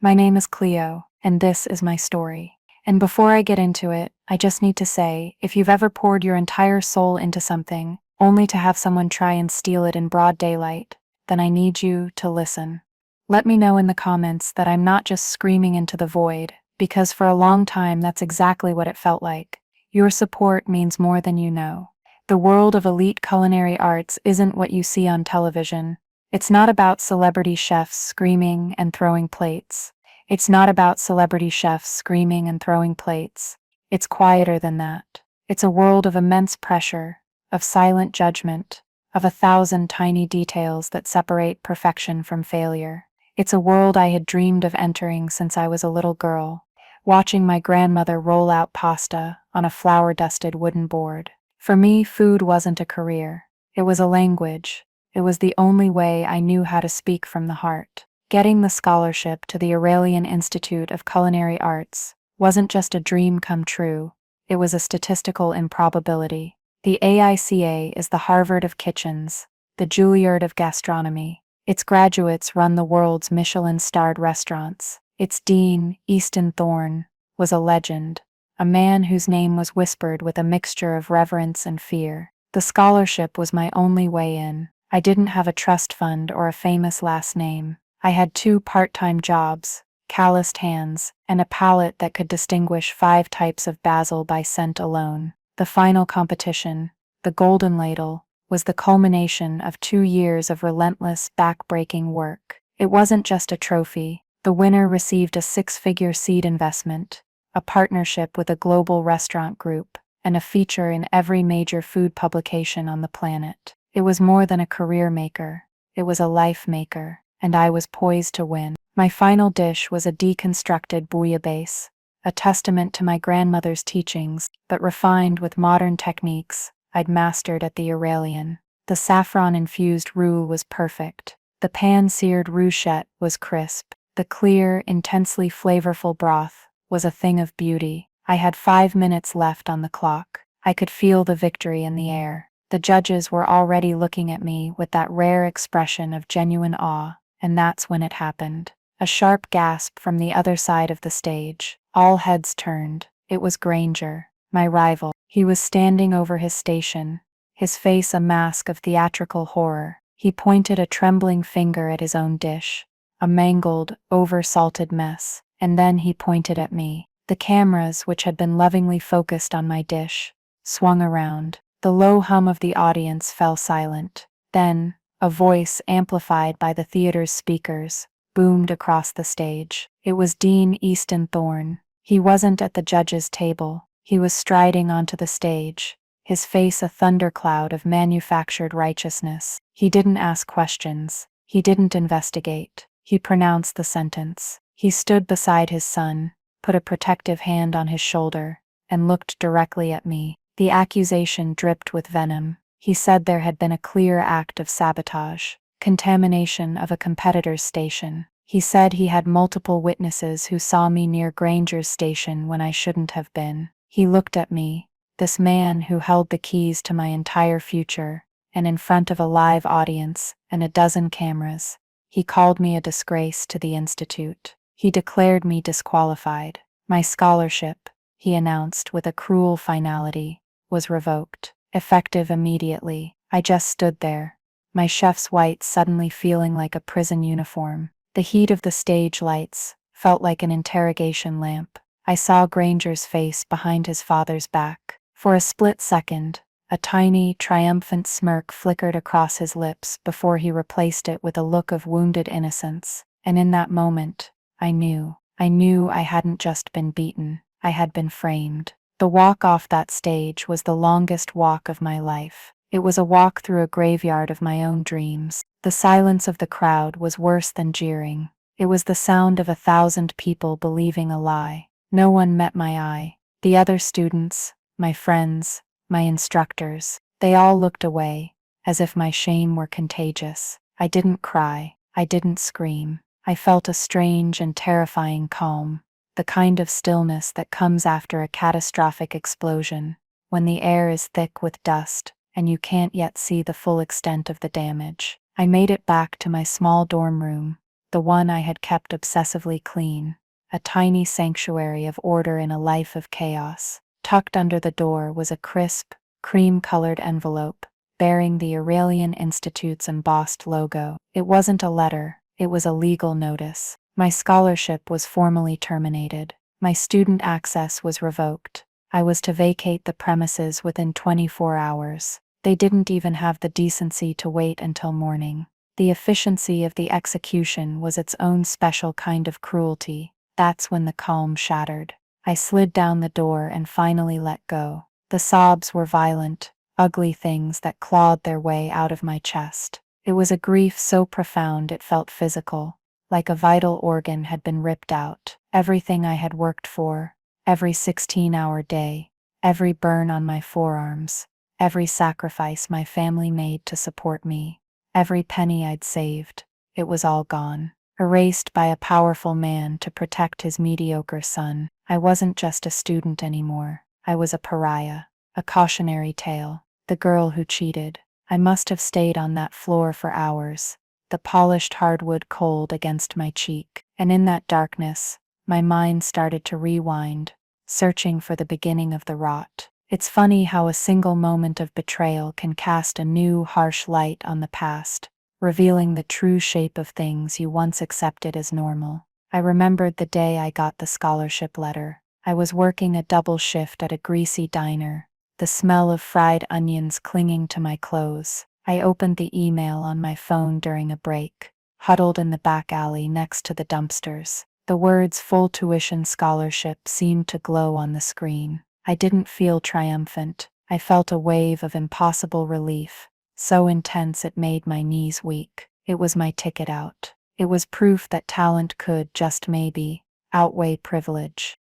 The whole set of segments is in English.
My name is Cleo, and this is my story. And before I get into it, I just need to say, if you've ever poured your entire soul into something, only to have someone try and steal it in broad daylight, then I need you to listen. Let me know in the comments that I'm not just screaming into the void, because for a long time that's exactly what it felt like. Your support means more than you know. The world of elite culinary arts isn't what you see on television. It's not about celebrity chefs screaming and throwing plates. It's not about celebrity chefs screaming and throwing plates. It's quieter than that. It's a world of immense pressure, of silent judgment, of 1,000 tiny details that separate perfection from failure. It's a world I had dreamed of entering since I was a little girl, watching my grandmother roll out pasta on a flour-dusted wooden board. For me, food wasn't a career. It was a language. It was the only way I knew how to speak from the heart. Getting the scholarship to the Aurelian Institute of Culinary Arts wasn't just a dream come true, it was a statistical improbability. The AICA is the Harvard of kitchens, the Juilliard of gastronomy. Its graduates run the world's Michelin-starred restaurants. Its dean, Easton Thorne, was a legend, a man whose name was whispered with a mixture of reverence and fear. The scholarship was my only way in. I didn't have a trust fund or a famous last name. I had 2 part-time jobs, calloused hands, and a palate that could distinguish 5 types of basil by scent alone. The final competition, the Golden Ladle, was the culmination of 2 years of relentless, back-breaking work. It wasn't just a trophy. The winner received a 6-figure seed investment, a partnership with a global restaurant group, and a feature in every major food publication on the planet. It was more than a career maker. It was a life maker, and I was poised to win. My final dish was a deconstructed bouillabaisse, a testament to my grandmother's teachings, but refined with modern techniques I'd mastered at the Aurelian. The saffron-infused roux was perfect. The pan-seared rouchette was crisp. The clear, intensely flavorful broth was a thing of beauty. I had 5 minutes left on the clock. I could feel the victory in the air. The judges were already looking at me with that rare expression of genuine awe, and that's when it happened. A sharp gasp from the other side of the stage. All heads turned. It was Granger, my rival. He was standing over his station, his face a mask of theatrical horror. He pointed a trembling finger at his own dish, a mangled, over-salted mess, and then he pointed at me. The cameras, which had been lovingly focused on my dish, swung around. The low hum of the audience fell silent. Then, a voice amplified by the theater's speakers boomed across the stage. It was Dean Easton Thorne. He wasn't at the judges' table. He was striding onto the stage, his face a thundercloud of manufactured righteousness. He didn't ask questions. He didn't investigate. He pronounced the sentence. He stood beside his son, put a protective hand on his shoulder, and looked directly at me. The accusation dripped with venom. He said there had been a clear act of sabotage, contamination of a competitor's station. He said he had multiple witnesses who saw me near Granger's station when I shouldn't have been. He looked at me, this man who held the keys to my entire future, and in front of a live audience and a dozen cameras, he called me a disgrace to the Institute. He declared me disqualified. My scholarship, he announced with a cruel finality, was revoked, effective immediately. I just stood there, my chef's white suddenly feeling like a prison uniform. The heat of the stage lights felt like an interrogation lamp. I saw Granger's face behind his father's back. For a split second, a tiny, triumphant smirk flickered across his lips before he replaced it with a look of wounded innocence. And in that moment, I knew I hadn't just been beaten, I had been framed. The walk off that stage was the longest walk of my life. It was a walk through a graveyard of my own dreams. The silence of the crowd was worse than jeering. It was the sound of 1,000 people believing a lie. No one met my eye. The other students, my friends, my instructors, they all looked away, as if my shame were contagious. I didn't cry. I didn't scream. I felt a strange and terrifying calm, the kind of stillness that comes after a catastrophic explosion, when the air is thick with dust and you can't yet see the full extent of the damage. I made it back to my small dorm room, the one I had kept obsessively clean, a tiny sanctuary of order in a life of chaos. Tucked under the door was a crisp, cream-colored envelope, bearing the Aurelian Institute's embossed logo. It wasn't a letter, it was a legal notice. My scholarship was formally terminated. My student access was revoked. I was to vacate the premises within 24 hours. They didn't even have the decency to wait until morning. The efficiency of the execution was its own special kind of cruelty. That's when the calm shattered. I slid down the door and finally let go. The sobs were violent, ugly things that clawed their way out of my chest. It was a grief so profound it felt physical, like a vital organ had been ripped out. Everything I had worked for, every 16-hour day, every burn on my forearms, every sacrifice my family made to support me, every penny I'd saved, it was all gone, erased by a powerful man to protect his mediocre son. I wasn't just a student anymore. I was a pariah, a cautionary tale, the girl who cheated. I must have stayed on that floor for hours, the polished hardwood cold against my cheek, and in that darkness, my mind started to rewind, searching for the beginning of the rot. It's funny how a single moment of betrayal can cast a new, harsh light on the past, revealing the true shape of things you once accepted as normal. I remembered the day I got the scholarship letter. I was working a double shift at a greasy diner, the smell of fried onions clinging to my clothes. I opened the email on my phone during a break, huddled in the back alley next to the dumpsters. The words "full tuition scholarship" seemed to glow on the screen. I didn't feel triumphant. I felt a wave of impossible relief, so intense it made my knees weak. It was my ticket out. It was proof that talent could, just maybe, outweigh privilege.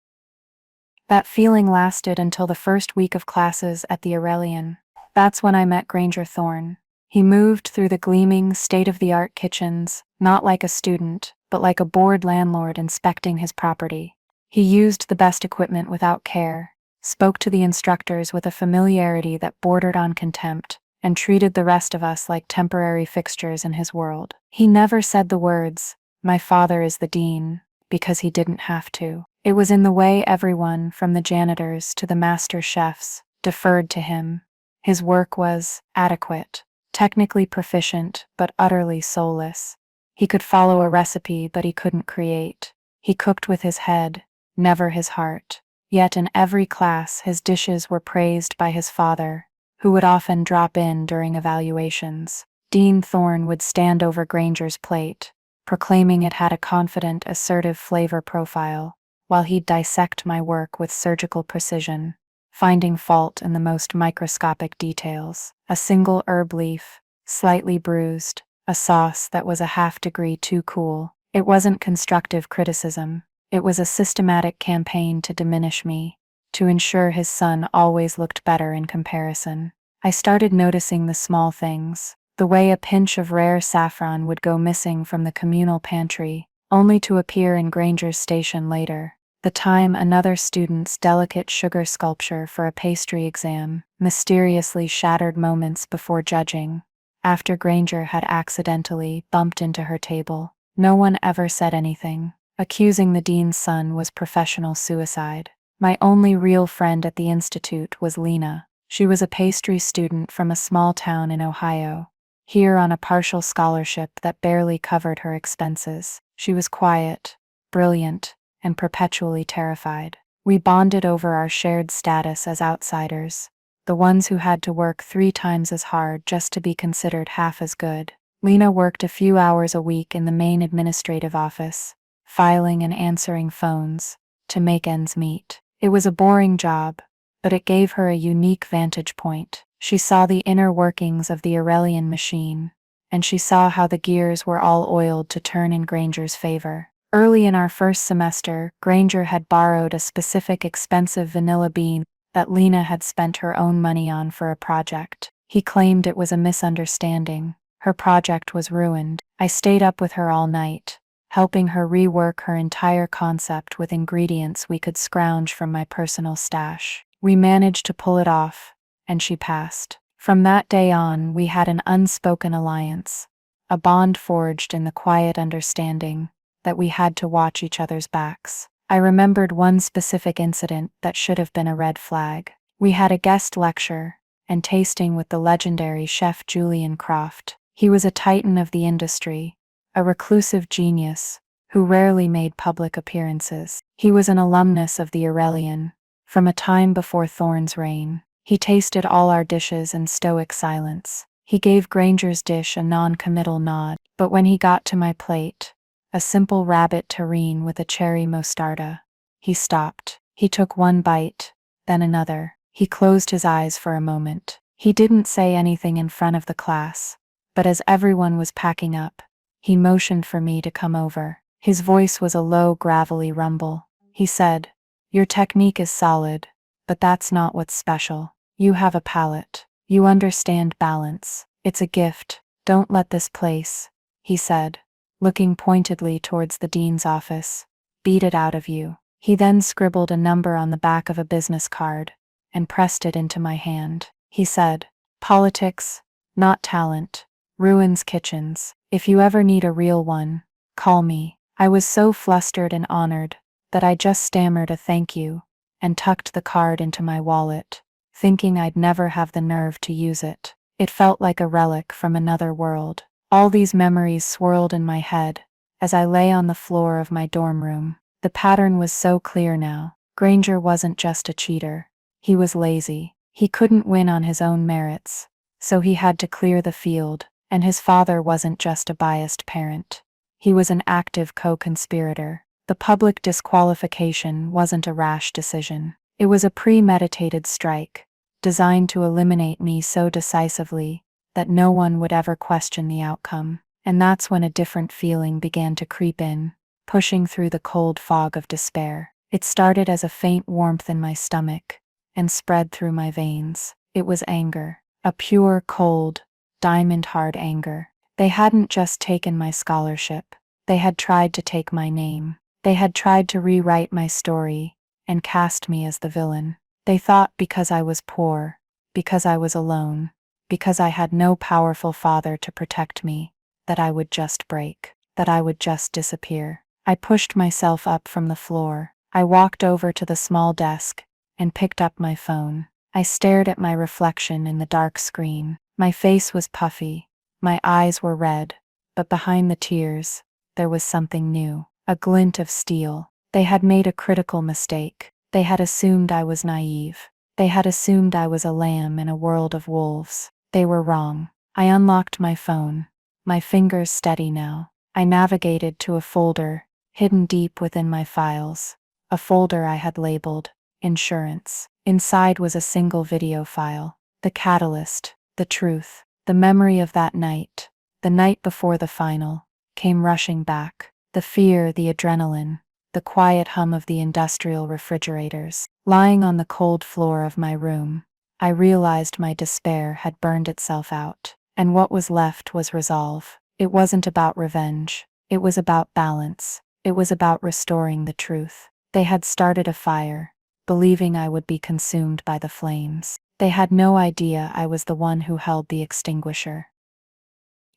That feeling lasted until the first week of classes at the Aurelian. That's when I met Granger Thorne. He moved through the gleaming, state-of-the-art kitchens, not like a student, but like a bored landlord inspecting his property. He used the best equipment without care, spoke to the instructors with a familiarity that bordered on contempt, and treated the rest of us like temporary fixtures in his world. He never said the words, "My father is the dean," because he didn't have to. It was in the way everyone, from the janitors to the master chefs, deferred to him. His work was adequate, technically proficient, but utterly soulless. He could follow a recipe, but he couldn't create. He cooked with his head, never his heart. Yet in every class his dishes were praised by his father, who would often drop in during evaluations. Dean Thorne would stand over Granger's plate, proclaiming it had a confident, assertive flavor profile, while he'd dissect my work with surgical precision, finding fault in the most microscopic details. A single herb leaf, slightly bruised, a sauce that was a half-degree too cool. It wasn't constructive criticism. It was a systematic campaign to diminish me, to ensure his son always looked better in comparison. I started noticing the small things, the way a pinch of rare saffron would go missing from the communal pantry, only to appear in Granger's station later. The time another student's delicate sugar sculpture for a pastry exam mysteriously shattered moments before judging, after Granger had accidentally bumped into her table. No one ever said anything. Accusing the dean's son was professional suicide. My only real friend at the institute was Lena. She was a pastry student from a small town in Ohio, here on a partial scholarship that barely covered her expenses. She was quiet, brilliant, and perpetually terrified. We bonded over our shared status as outsiders, the ones who had to work 3 times as hard just to be considered half as good. Lena worked a few hours a week in the main administrative office, filing and answering phones, to make ends meet. It was a boring job, but it gave her a unique vantage point. She saw the inner workings of the Aurelian machine, and she saw how the gears were all oiled to turn in Granger's favor. Early in our first semester, Granger had borrowed a specific expensive vanilla bean that Lena had spent her own money on for a project. He claimed it was a misunderstanding. Her project was ruined. I stayed up with her all night, helping her rework her entire concept with ingredients we could scrounge from my personal stash. We managed to pull it off, and she passed. From that day on, we had an unspoken alliance, a bond forged in the quiet understanding that we had to watch each other's backs. I remembered one specific incident that should have been a red flag. We had a guest lecture and tasting with the legendary chef Julian Croft. He was a titan of the industry, a reclusive genius who rarely made public appearances. He was an alumnus of the Aurelian, from a time before Thorne's reign. He tasted all our dishes in stoic silence. He gave Granger's dish a non-committal nod, but when he got to my plate, a simple rabbit terrine with a cherry mostarda, he stopped. He took one bite, then another. He closed his eyes for a moment. He didn't say anything in front of the class, but as everyone was packing up, he motioned for me to come over. His voice was a low, gravelly rumble. He said, "Your technique is solid, but that's not what's special. You have a palate. You understand balance. It's a gift. Don't let this place," he said, looking pointedly towards the dean's office, "beat it out of you." He then scribbled a number on the back of a business card and pressed it into my hand. He said, "Politics, not talent, ruins kitchens. If you ever need a real one, call me." I was so flustered and honored that I just stammered a thank you and tucked the card into my wallet, thinking I'd never have the nerve to use it. It felt like a relic from another world. All these memories swirled in my head as I lay on the floor of my dorm room. The pattern was so clear now. Granger wasn't just a cheater. He was lazy. He couldn't win on his own merits, so he had to clear the field, and his father wasn't just a biased parent. He was an active co-conspirator. The public disqualification wasn't a rash decision. It was a premeditated strike, designed to eliminate me so decisively that no one would ever question the outcome. And that's when a different feeling began to creep in, pushing through the cold fog of despair. It started as a faint warmth in my stomach and spread through my veins. It was anger, a pure, cold, diamond-hard anger. They hadn't just taken my scholarship. They had tried to take my name. They had tried to rewrite my story and cast me as the villain. They thought because I was poor, because I was alone, because I had no powerful father to protect me, that I would just break, that I would just disappear. I pushed myself up from the floor. I walked over to the small desk and picked up my phone. I stared at my reflection in the dark screen. My face was puffy. My eyes were red, but behind the tears, there was something new, a glint of steel. They had made a critical mistake. They had assumed I was naive. They had assumed I was a lamb in a world of wolves. They were wrong. I unlocked my phone, my fingers steady now. I navigated to a folder, hidden deep within my files, a folder I had labeled insurance. Inside was a single video file, the catalyst, the truth. The memory of that night, the night before the final, came rushing back. The fear, the adrenaline, the quiet hum of the industrial refrigerators. Lying on the cold floor of my room, I realized my despair had burned itself out, and what was left was resolve. It wasn't about revenge. It was about balance. It was about restoring the truth. They had started a fire, believing I would be consumed by the flames. They had no idea I was the one who held the extinguisher.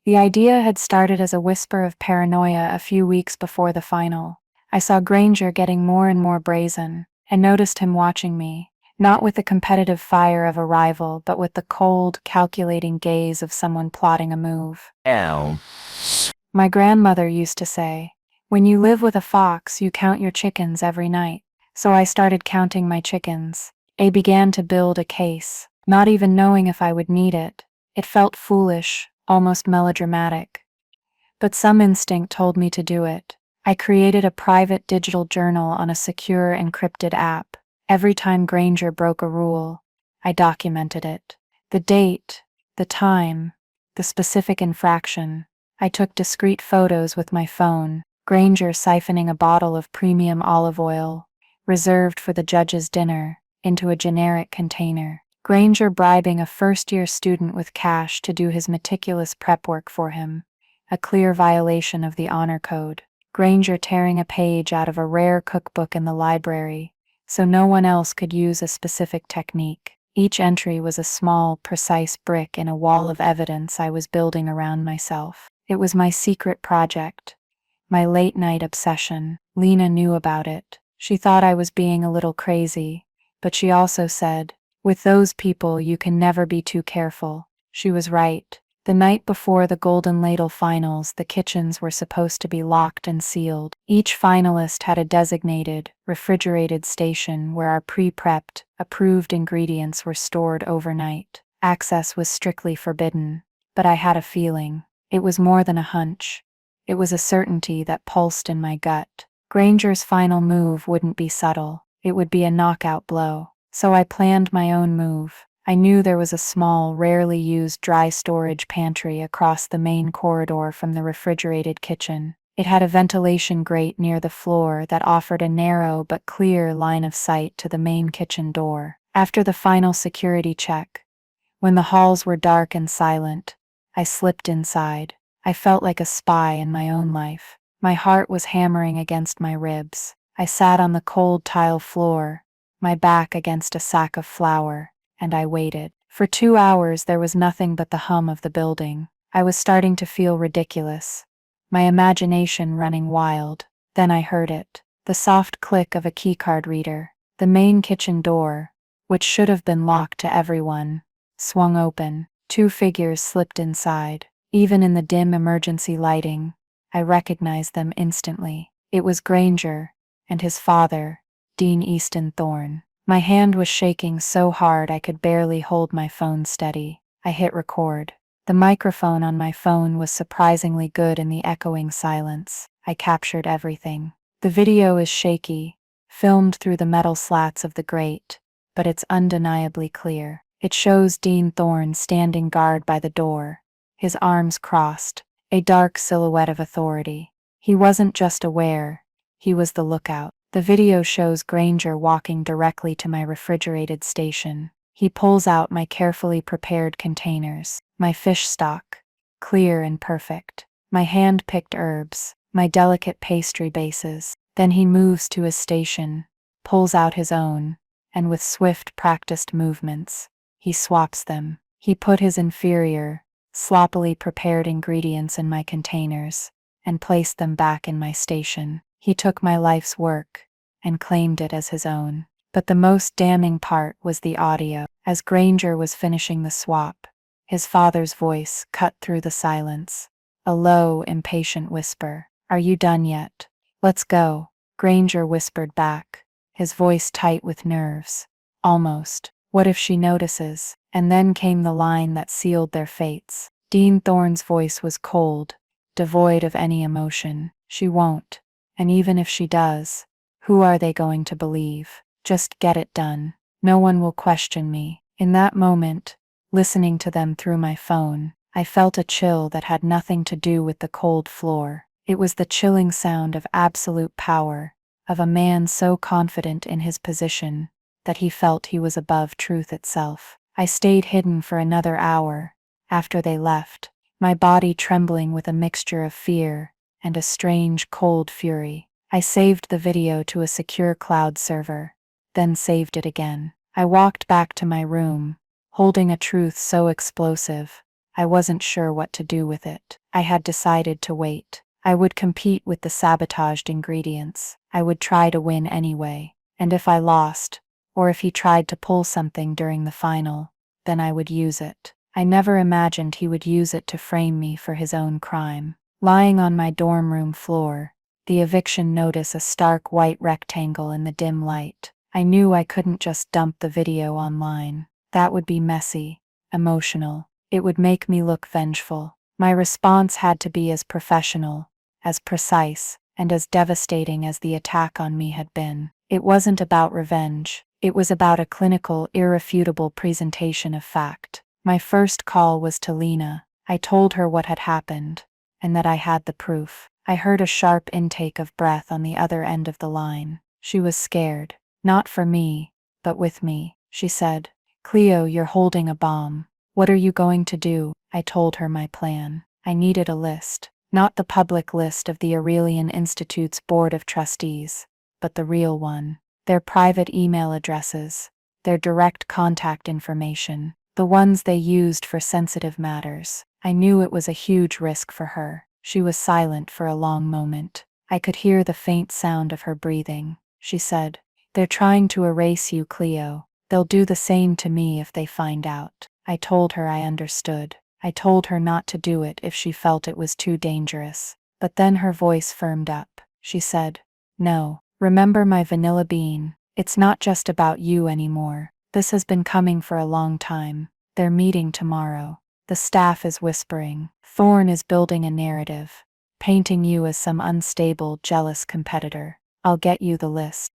The idea had started as a whisper of paranoia a few weeks before the final. I saw Granger getting more and more brazen, and noticed him watching me, not with the competitive fire of a rival, but with the cold, calculating gaze of someone plotting a move. My grandmother used to say, "When you live with a fox, you count your chickens every night." So I started counting my chickens. I began to build a case, not even knowing if I would need it. It felt foolish, almost melodramatic. But some instinct told me to do it. I created a private digital journal on a secure encrypted app. Every time Granger broke a rule, I documented it. The date, the time, the specific infraction. I took discreet photos with my phone. Granger siphoning a bottle of premium olive oil, reserved for the judge's dinner, into a generic container. Granger bribing a first-year student with cash to do his meticulous prep work for him, a clear violation of the honor code. Granger tearing a page out of a rare cookbook in the library, so no one else could use a specific technique. Each entry was a small, precise brick in a wall of evidence I was building around myself. It was my secret project, my late-night obsession. Lena knew about it. She thought I was being a little crazy, but she also said, "With those people, you can never be too careful." She was right. The night before the Golden Ladle finals, the kitchens were supposed to be locked and sealed. Each finalist had a designated, refrigerated station where our pre-prepped, approved ingredients were stored overnight. Access was strictly forbidden, but I had a feeling. It was more than a hunch. It was a certainty that pulsed in my gut. Granger's final move wouldn't be subtle. It would be a knockout blow. So I planned my own move. I knew there was a small, rarely used dry storage pantry across the main corridor from the refrigerated kitchen. It had a ventilation grate near the floor that offered a narrow but clear line of sight to the main kitchen door. After the final security check, when the halls were dark and silent, I slipped inside. I felt like a spy in my own life. My heart was hammering against my ribs. I sat on the cold tile floor, my back against a sack of flour, and I waited. For 2 hours there was nothing but the hum of the building. I was starting to feel ridiculous, my imagination running wild. Then I heard it. The soft click of a keycard reader. The main kitchen door, which should have been locked to everyone, swung open. 2 figures slipped inside. Even in the dim emergency lighting, I recognized them instantly. It was Granger and his father, Dean Easton Thorne. My hand was shaking so hard I could barely hold my phone steady. I hit record. The microphone on my phone was surprisingly good in the echoing silence. I captured everything. The video is shaky, filmed through the metal slats of the grate, but it's undeniably clear. It shows Dean Thorne standing guard by the door, his arms crossed, a dark silhouette of authority. He wasn't just aware, he was the lookout. The video shows Granger walking directly to my refrigerated station. He pulls out my carefully prepared containers, my fish stock, clear and perfect, my hand-picked herbs, my delicate pastry bases. Then he moves to his station, pulls out his own, and with swift, practiced movements, he swaps them. He put his inferior, sloppily prepared ingredients in my containers and placed them back in my station. He took my life's work and claimed it as his own. But the most damning part was the audio. As Granger was finishing the swap, his father's voice cut through the silence. A low, impatient whisper. "Are you done yet?" "Let's go," Granger whispered back, his voice tight with nerves. "Almost. What if she notices?" And then came the line that sealed their fates. Dean Thorne's voice was cold, devoid of any emotion. "She won't. And even if she does, who are they going to believe? Just get it done. No one will question me." In that moment, listening to them through my phone, I felt a chill that had nothing to do with the cold floor. It was the chilling sound of absolute power, of a man so confident in his position that he felt he was above truth itself. I stayed hidden for another hour after they left, my body trembling with a mixture of fear and a strange, cold fury. I saved the video to a secure cloud server, then saved it again. I walked back to my room, holding a truth so explosive, I wasn't sure what to do with it. I had decided to wait. I would compete with the sabotaged ingredients. I would try to win anyway. And if I lost, or if he tried to pull something during the final, then I would use it. I never imagined he would use it to frame me for his own crime. Lying on my dorm room floor, the eviction notice a stark white rectangle in the dim light, I knew I couldn't just dump the video online. That would be messy, emotional. It would make me look vengeful. My response had to be as professional, as precise, and as devastating as the attack on me had been. It wasn't about revenge. It was about a clinical, irrefutable presentation of fact. My first call was to Lena. I told her what had happened, and that I had the proof. I heard a sharp intake of breath on the other end of the line. She was scared. "Not for me, but with me," she said. "Cleo, you're holding a bomb. What are you going to do?" I told her my plan. I needed a list. Not the public list of the Aurelian Institute's Board of Trustees, but the real one. Their private email addresses, their direct contact information. the ones they used for sensitive matters. I knew it was a huge risk for her. She was silent for a long moment. I could hear the faint sound of her breathing. She said, "They're trying to erase you, Cleo. They'll do the same to me if they find out." I told her I understood. I told her not to do it if she felt it was too dangerous. But then her voice firmed up. She said, "No, remember my vanilla bean. It's not just about you anymore. This has been coming for a long time. They're meeting tomorrow. The staff is whispering. Thorne is building a narrative, painting you as some unstable, jealous competitor. I'll get you the list."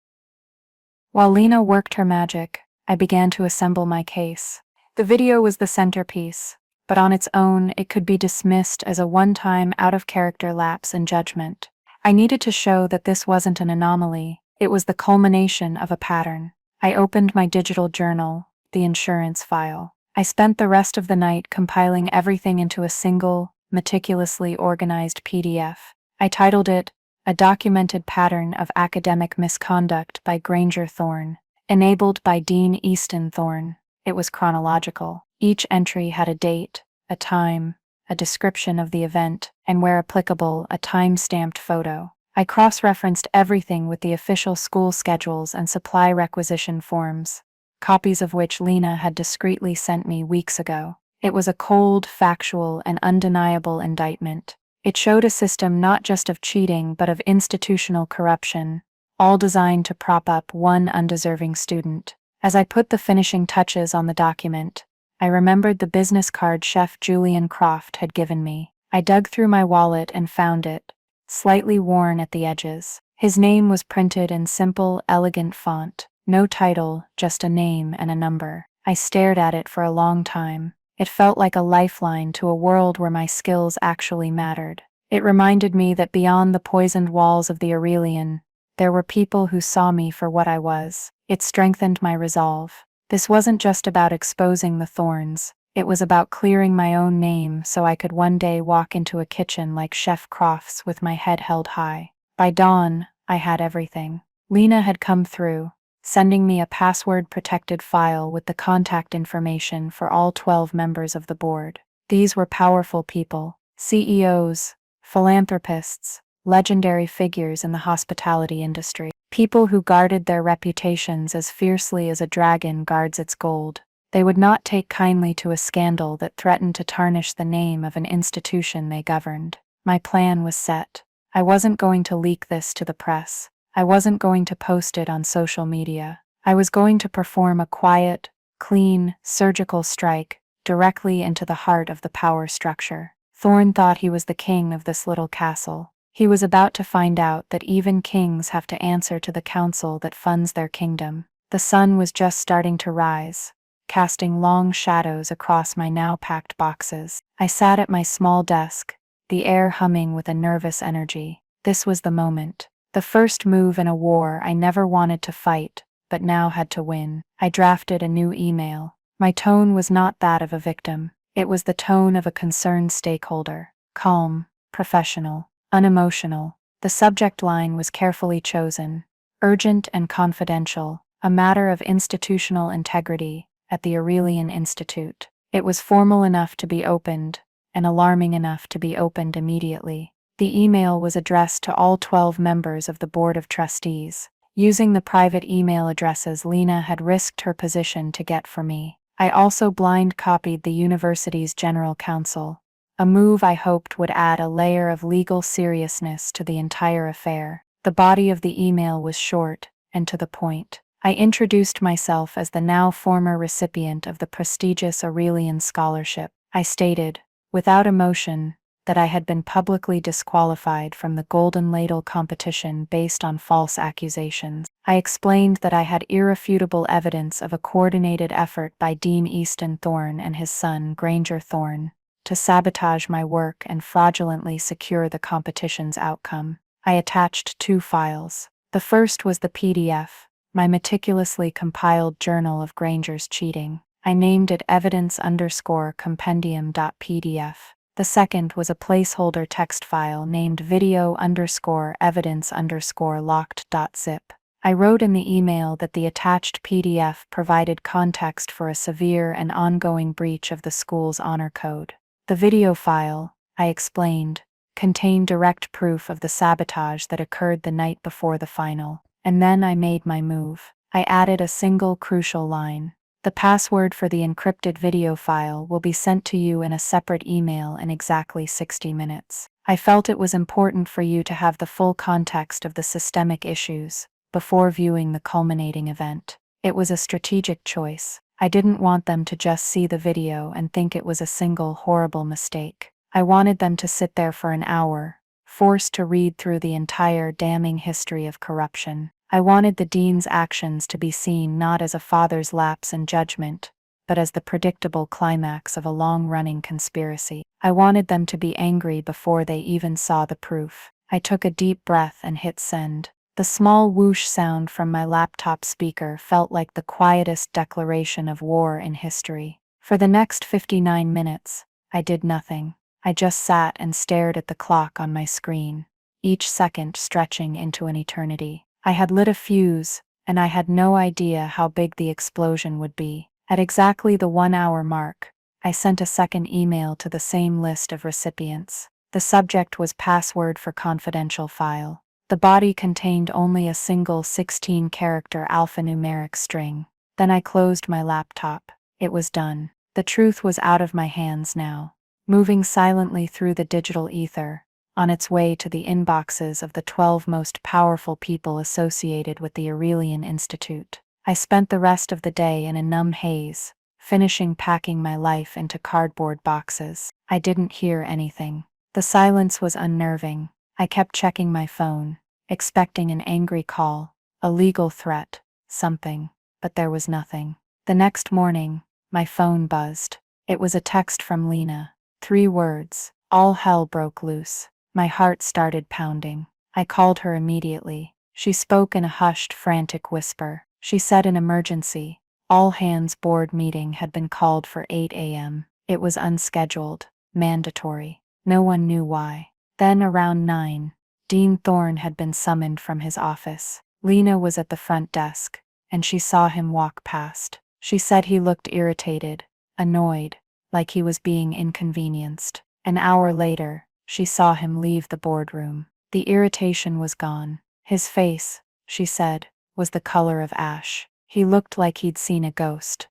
While Lena worked her magic, I began to assemble my case. The video was the centerpiece, but on its own, it could be dismissed as a one-time out-of-character lapse in judgment. I needed to show that this wasn't an anomaly. It was the culmination of a pattern. I opened my digital journal, the insurance file. I spent the rest of the night compiling everything into a single, meticulously organized PDF. I titled it, "A Documented Pattern of Academic Misconduct by Granger Thorne, Enabled by Dean Easton Thorne." It was chronological. Each entry had a date, a time, a description of the event, and where applicable, a time-stamped photo. I cross-referenced everything with the official school schedules and supply requisition forms, copies of which Lena had discreetly sent me weeks ago. It was a cold, factual, and undeniable indictment. It showed a system not just of cheating but of institutional corruption, all designed to prop up one undeserving student. As I put the finishing touches on the document, I remembered the business card Chef Julian Croft had given me. I dug through my wallet and found it, slightly worn at the edges. His name was printed in simple, elegant font. No title, just a name and a number. I stared at it for a long time. It felt like a lifeline to a world where my skills actually mattered. It reminded me that beyond the poisoned walls of the Aurelian, there were people who saw me for what I was. It strengthened my resolve. This wasn't just about exposing the Thornes. It was about clearing my own name so I could one day walk into a kitchen like Chef Croft's with my head held high. By dawn, I had everything. Lena had come through, sending me a password-protected file with the contact information for all 12 members of the board. These were powerful people, CEOs, philanthropists, legendary figures in the hospitality industry, people who guarded their reputations as fiercely as a dragon guards its gold. They would not take kindly to a scandal that threatened to tarnish the name of an institution they governed. My plan was set. I wasn't going to leak this to the press. I wasn't going to post it on social media. I was going to perform a quiet, clean, surgical strike directly into the heart of the power structure. Thorne thought he was the king of this little castle. He was about to find out that even kings have to answer to the council that funds their kingdom. The sun was just starting to rise, casting long shadows across my now packed boxes. I sat at my small desk, the air humming with a nervous energy. This was the moment. The first move in a war I never wanted to fight, but now had to win. I drafted a new email. My tone was not that of a victim. It was the tone of a concerned stakeholder. Calm, professional, unemotional. The subject line was carefully chosen. Urgent and confidential, a matter of institutional integrity at the Aurelian Institute. It was formal enough to be opened, and alarming enough to be opened immediately. The email was addressed to all 12 members of the Board of Trustees, using the private email addresses Lena had risked her position to get for me. I also blind copied the university's general counsel, a move I hoped would add a layer of legal seriousness to the entire affair. The body of the email was short and to the point. I introduced myself as the now former recipient of the prestigious Aurelian Scholarship. I stated, without emotion, that I had been publicly disqualified from the Golden Ladle competition based on false accusations. I explained that I had irrefutable evidence of a coordinated effort by Dean Easton Thorne and his son, Granger Thorne, to sabotage my work and fraudulently secure the competition's outcome. I attached 2 files. The first was the PDF, my meticulously compiled journal of Granger's cheating. I named it evidence_compendium.pdf. The second was a placeholder text file named video_evidence_locked.zip. I wrote in the email that the attached PDF provided context for a severe and ongoing breach of the school's honor code. The video file, I explained, contained direct proof of the sabotage that occurred the night before the final. And then I made my move. I added a single crucial line. The password for the encrypted video file will be sent to you in a separate email in exactly 60 minutes. I felt it was important for you to have the full context of the systemic issues before viewing the culminating event. It was a strategic choice. I didn't want them to just see the video and think it was a single horrible mistake. I wanted them to sit there for an hour, forced to read through the entire damning history of corruption. I wanted the dean's actions to be seen not as a father's lapse in judgment, but as the predictable climax of a long-running conspiracy. I wanted them to be angry before they even saw the proof. I took a deep breath and hit send. The small whoosh sound from my laptop speaker felt like the quietest declaration of war in history. For the next 59 minutes, I did nothing. I just sat and stared at the clock on my screen, each second stretching into an eternity. I had lit a fuse, and I had no idea how big the explosion would be. At exactly the 1-hour mark, I sent a second email to the same list of recipients. The subject was password for confidential file. The body contained only a single 16-character alphanumeric string. Then I closed my laptop. It was done. The truth was out of my hands now, moving silently through the digital ether, on its way to the inboxes of the 12 most powerful people associated with the Aurelian Institute. I spent the rest of the day in a numb haze, finishing packing my life into cardboard boxes. I didn't hear anything. The silence was unnerving. I kept checking my phone, expecting an angry call, a legal threat, something, but there was nothing. The next morning, my phone buzzed. It was a text from Lena. 3 words. All hell broke loose. My heart started pounding. I called her immediately. She spoke in a hushed, frantic whisper. She said an emergency. All hands board meeting had been called for 8 a.m. It was unscheduled, mandatory. No one knew why. Then around 9, Dean Thorne had been summoned from his office. Lena was at the front desk, and she saw him walk past. She said he looked irritated, annoyed, like he was being inconvenienced. An hour later, she saw him leave the boardroom. The irritation was gone. His face, she said, was the color of ash. He looked like he'd seen a ghost.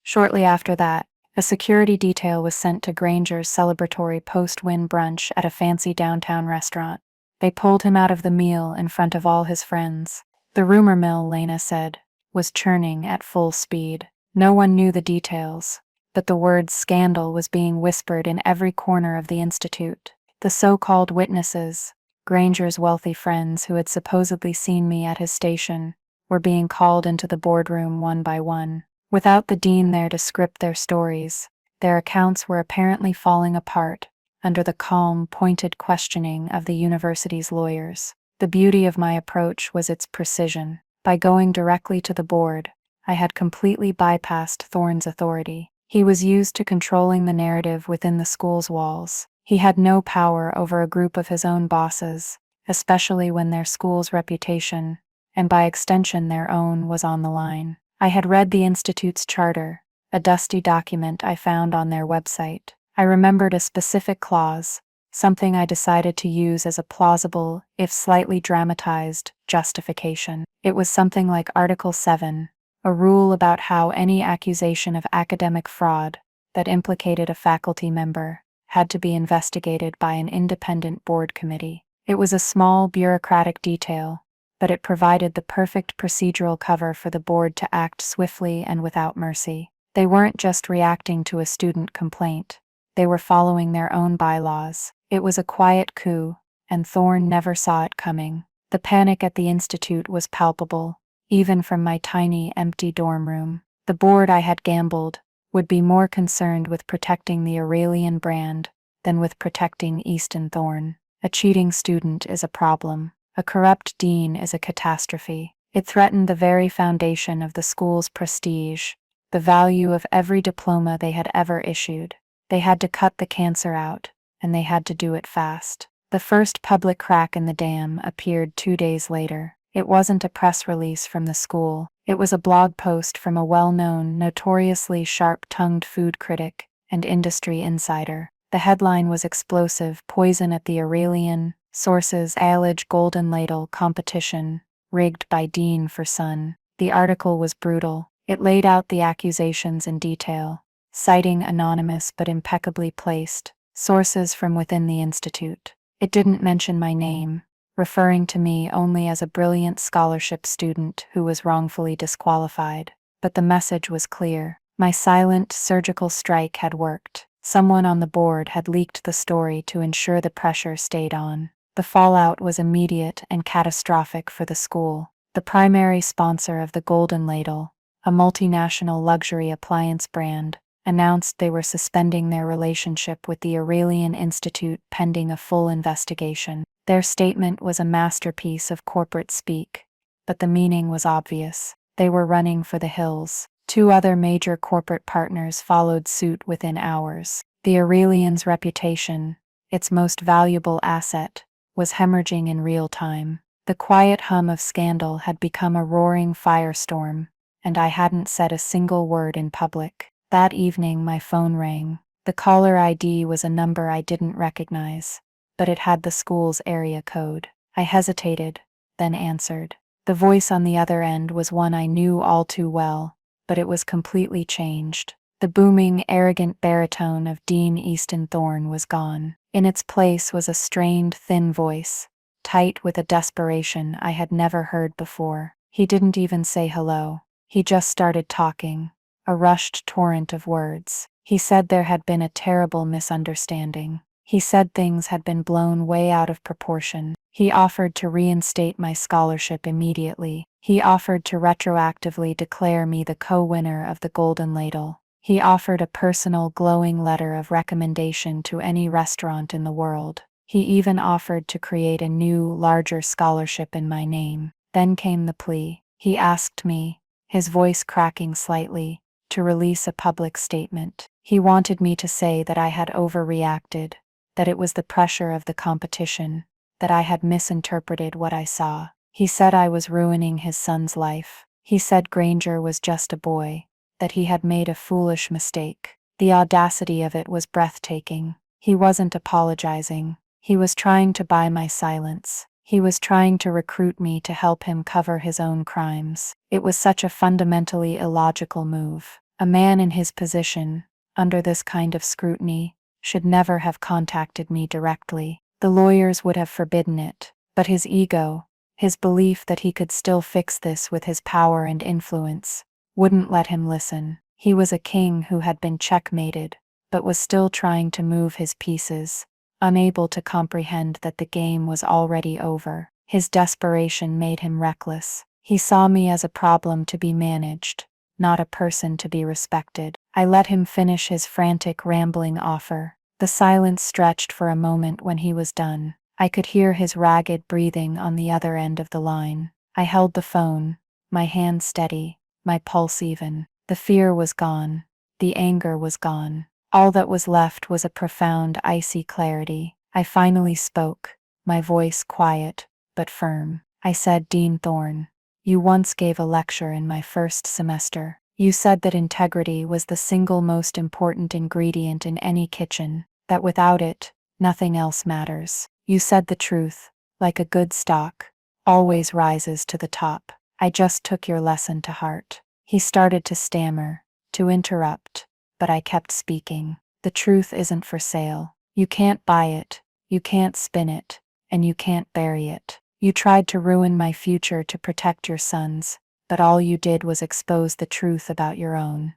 Shortly after that, a security detail was sent to Granger's celebratory post-win brunch at a fancy downtown restaurant. They pulled him out of the meal in front of all his friends. The rumor mill, Lena said, was churning at full speed. No one knew the details, but the word scandal was being whispered in every corner of the institute. The so-called witnesses, Granger's wealthy friends who had supposedly seen me at his station, were being called into the boardroom one by one. Without the dean there to script their stories, their accounts were apparently falling apart under the calm, pointed questioning of the university's lawyers. The beauty of my approach was its precision. By going directly to the board, I had completely bypassed Thorne's authority. He was used to controlling the narrative within the school's walls. He had no power over a group of his own bosses, especially when their school's reputation, and by extension their own, was on the line. I had read the Institute's charter, a dusty document I found on their website. I remembered a specific clause, something I decided to use as a plausible, if slightly dramatized, justification. It was something like Article 7, a rule about how any accusation of academic fraud that implicated a faculty member had to be investigated by an independent board committee. It was a small bureaucratic detail, but it provided the perfect procedural cover for the board to act swiftly and without mercy. They weren't just reacting to a student complaint. They were following their own bylaws. It was a quiet coup, and Thorne never saw it coming. The panic at the institute was palpable, even from my tiny, empty dorm room. The board, I had gambled, would be more concerned with protecting the Aurelian brand than with protecting Easton Thorne. A cheating student is a problem. A corrupt dean is a catastrophe. It threatened the very foundation of the school's prestige, the value of every diploma they had ever issued. They had to cut the cancer out, and they had to do it fast. The first public crack in the dam appeared 2 days later. It wasn't a press release from the school. It was a blog post from a well-known, notoriously sharp-tongued food critic and industry insider. The headline was explosive: "Poison at the Aurelian. Sources: alleged Golden Ladle competition, rigged by Dean for Son." The article was brutal. It laid out the accusations in detail, citing anonymous but impeccably placed sources from within the institute. It didn't mention my name, referring to me only as a brilliant scholarship student who was wrongfully disqualified. But the message was clear. My silent, surgical strike had worked. Someone on the board had leaked the story to ensure the pressure stayed on. The fallout was immediate and catastrophic for the school. The primary sponsor of the Golden Ladle, a multinational luxury appliance brand, announced they were suspending their relationship with the Aurelian Institute pending a full investigation. Their statement was a masterpiece of corporate speak, but the meaning was obvious. They were running for the hills. 2 other major corporate partners followed suit within hours. The Aurelian's reputation, its most valuable asset, was hemorrhaging in real time. The quiet hum of scandal had become a roaring firestorm, and I hadn't said a single word in public. That evening my phone rang. The caller ID was a number I didn't recognize, but it had the school's area code. I hesitated, then answered. The voice on the other end was one I knew all too well, but it was completely changed. The booming, arrogant baritone of Dean Easton Thorne was gone. In its place was a strained, thin voice, tight with a desperation I had never heard before. He didn't even say hello. He just started talking, a rushed torrent of words. He said there had been a terrible misunderstanding. He said things had been blown way out of proportion. He offered to reinstate my scholarship immediately. He offered to retroactively declare me the co-winner of the Golden Ladle. He offered a personal, glowing letter of recommendation to any restaurant in the world. He even offered to create a new, larger scholarship in my name. Then came the plea. He asked me, his voice cracking slightly, to release a public statement. He wanted me to say that I had overreacted, that it was the pressure of the competition, that I had misinterpreted what I saw. He said I was ruining his son's life. He said Granger was just a boy, that he had made a foolish mistake. The audacity of it was breathtaking. He wasn't apologizing. He was trying to buy my silence. He was trying to recruit me to help him cover his own crimes. It was such a fundamentally illogical move. A man in his position, under this kind of scrutiny, should never have contacted me directly. The lawyers would have forbidden it, but his ego, his belief that he could still fix this with his power and influence, wouldn't let him listen. He was a king who had been checkmated, but was still trying to move his pieces, unable to comprehend that the game was already over. His desperation made him reckless. He saw me as a problem to be managed, not a person to be respected. I let him finish his frantic, rambling offer. The silence stretched for a moment when he was done. I could hear his ragged breathing on the other end of the line. I held the phone, my hand steady, my pulse even. The fear was gone. The anger was gone. All that was left was a profound, icy clarity. I finally spoke, my voice quiet, but firm. I said, "Dean Thorne, you once gave a lecture in my first semester. You said that integrity was the single most important ingredient in any kitchen, that without it, nothing else matters. You said the truth, like a good stock, always rises to the top. I just took your lesson to heart." He started to stammer, to interrupt, but I kept speaking. "The truth isn't for sale. You can't buy it, you can't spin it, and you can't bury it. You tried to ruin my future to protect your sons, but all you did was expose the truth about your own."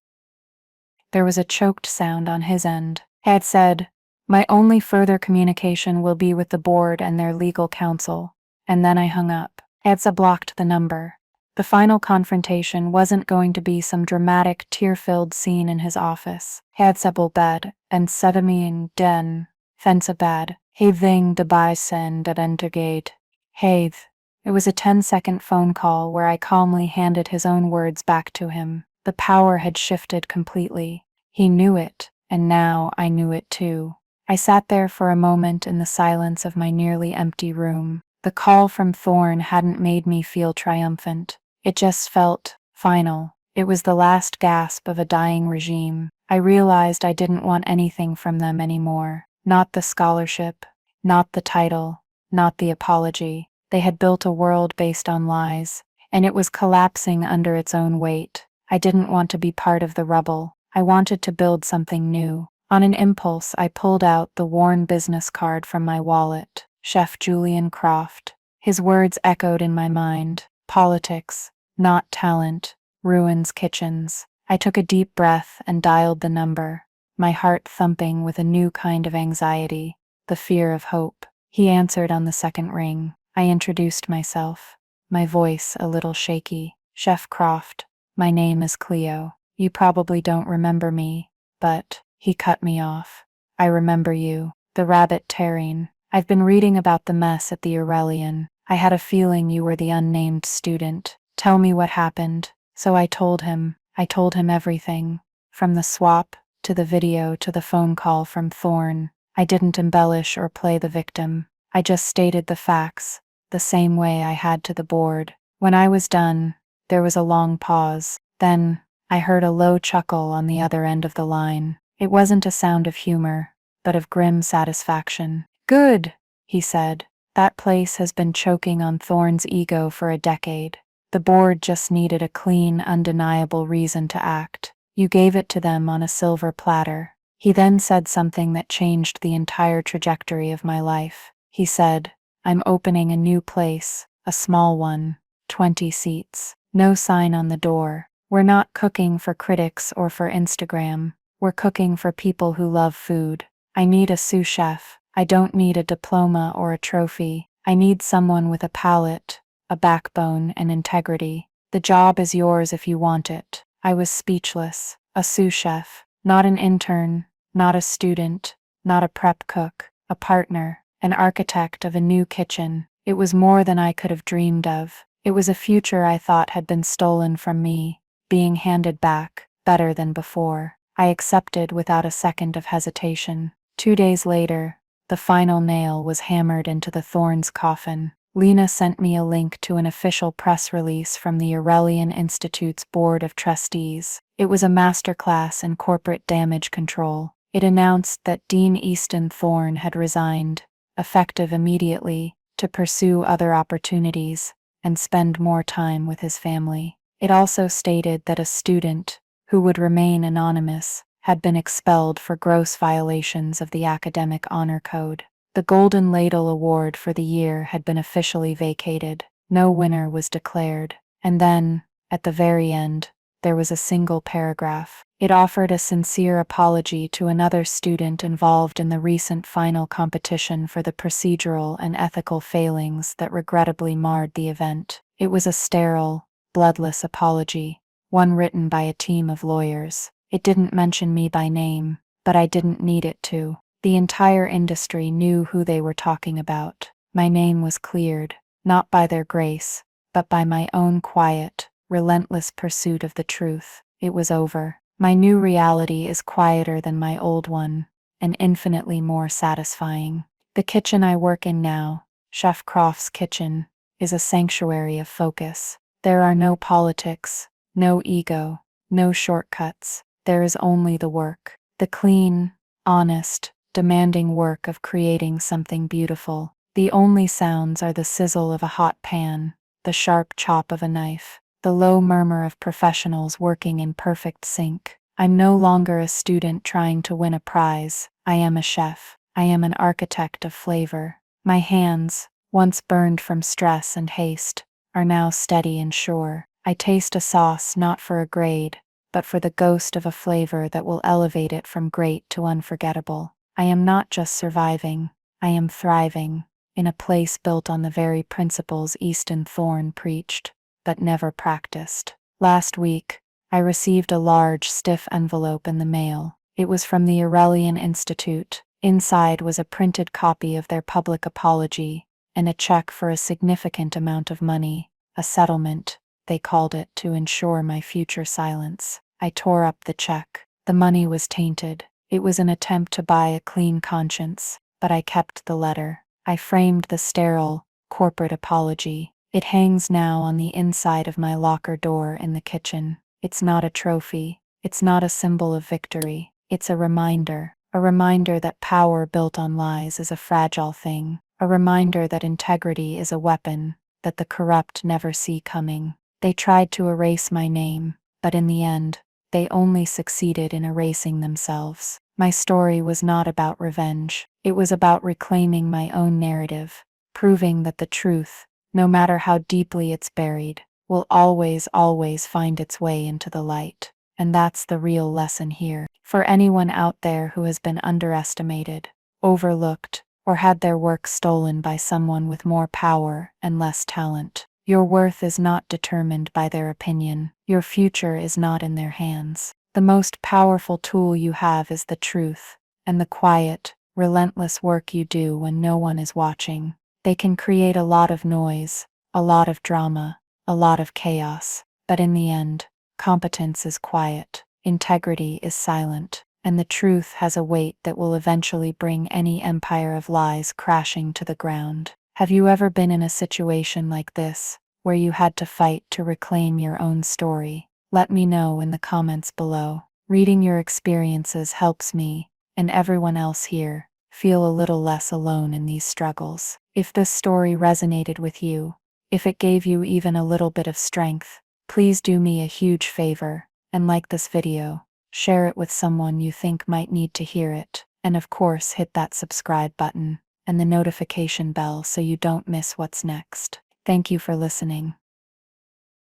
There was a choked sound on his end. He had said, "My only further communication will be with the board and their legal counsel," and then I hung up. Edsa blocked the number. The final confrontation wasn't going to be some dramatic, tear-filled scene in his office. Edsa bed, and sedamine den, fensabad, having de bisen dat entergate. Have. It was a 10-second phone call where I calmly handed his own words back to him. The power had shifted completely. He knew it, and now I knew it too. I sat there for a moment in the silence of my nearly empty room. The call from Thorn hadn't made me feel triumphant. It just felt final. It was the last gasp of a dying regime. I realized I didn't want anything from them anymore. Not the scholarship, not the title, not the apology. They had built a world based on lies, and it was collapsing under its own weight. I didn't want to be part of the rubble. I wanted to build something new. On an impulse, I pulled out the worn business card from my wallet. Chef Julian Croft. His words echoed in my mind. Politics, not talent, ruins kitchens. I took a deep breath and dialed the number, my heart thumping with a new kind of anxiety, the fear of hope. He answered on the second ring. I introduced myself, my voice a little shaky. Chef Croft, my name is Cleo. You probably don't remember me, but... He cut me off. I remember you, the rabbit terrine. I've been reading about the mess at the Aurelian. I had a feeling you were the unnamed student. Tell me what happened. So I told him everything. From the swap, to the video, to the phone call from Thorn. I didn't embellish or play the victim. I just stated the facts, the same way I had to the board. When I was done, there was a long pause. Then, I heard a low chuckle on the other end of the line. It wasn't a sound of humor, but of grim satisfaction. Good, he said. That place has been choking on Thorn's ego for a decade. The board just needed a clean, undeniable reason to act. You gave it to them on a silver platter. He then said something that changed the entire trajectory of my life. He said, I'm opening a new place, a small one, 20 seats. No sign on the door. We're not cooking for critics or for Instagram. We're cooking for people who love food. I need a sous chef. I don't need a diploma or a trophy. I need someone with a palate, a backbone, and integrity. The job is yours if you want it. I was speechless. A sous chef, not an intern, not a student, not a prep cook, a partner, an architect of a new kitchen. It was more than I could have dreamed of. It was a future I thought had been stolen from me, being handed back, better than before. I accepted without a second of hesitation. 2 days later, the final nail was hammered into the Thorn's coffin. Lena sent me a link to an official press release from the Aurelian Institute's Board of Trustees. It was a masterclass in corporate damage control. It announced that Dean Easton Thorn had resigned, effective immediately, to pursue other opportunities and spend more time with his family. It also stated that a student, who would remain anonymous, had been expelled for gross violations of the Academic Honor Code. The Golden Ladle Award for the year had been officially vacated. No winner was declared. And then, at the very end, there was a single paragraph. It offered a sincere apology to another student involved in the recent final competition for the procedural and ethical failings that regrettably marred the event. It was a sterile, bloodless apology, one written by a team of lawyers. It didn't mention me by name, but I didn't need it to. The entire industry knew who they were talking about. My name was cleared, not by their grace, but by my own quiet, relentless pursuit of the truth. It was over. My new reality is quieter than my old one, and infinitely more satisfying. The kitchen I work in now, Chef Croft's kitchen, is a sanctuary of focus. There are no politics, no ego, no shortcuts. There is only the work. The clean, honest, demanding work of creating something beautiful. The only sounds are the sizzle of a hot pan, the sharp chop of a knife, the low murmur of professionals working in perfect sync. I'm no longer a student trying to win a prize. I am a chef. I am an architect of flavor. My hands, once burned from stress and haste, are now steady and sure. I taste a sauce not for a grade, but for the ghost of a flavor that will elevate it from great to unforgettable. I am not just surviving, I am thriving, in a place built on the very principles Easton Thorn preached, but never practiced. Last week, I received a large, stiff envelope in the mail. It was from the Aurelian Institute. Inside was a printed copy of their public apology, and a check for a significant amount of money, a settlement, they called it, to ensure my future silence. I tore up the check. The money was tainted. It was an attempt to buy a clean conscience, but I kept the letter. I framed the sterile, corporate apology. It hangs now on the inside of my locker door in the kitchen. It's not a trophy. It's not a symbol of victory. It's a reminder that power built on lies is a fragile thing, a reminder that integrity is a weapon that the corrupt never see coming. They tried to erase my name, but in the end, they only succeeded in erasing themselves. My story was not about revenge. It was about reclaiming my own narrative, proving that the truth, no matter how deeply it's buried, will always, always find its way into the light. And that's the real lesson here. For anyone out there who has been underestimated, overlooked, or had their work stolen by someone with more power and less talent, your worth is not determined by their opinion. Your future is not in their hands. The most powerful tool you have is the truth, and the quiet, relentless work you do when no one is watching. They can create a lot of noise, a lot of drama, a lot of chaos, but in the end, competence is quiet, integrity is silent, and the truth has a weight that will eventually bring any empire of lies crashing to the ground. Have you ever been in a situation like this, where you had to fight to reclaim your own story? Let me know in the comments below. Reading your experiences helps me, and everyone else here, feel a little less alone in these struggles. If this story resonated with you, if it gave you even a little bit of strength, please do me a huge favor, and like this video, share it with someone you think might need to hear it, and of course hit that subscribe button and the notification bell so you don't miss what's next. Thank you for listening.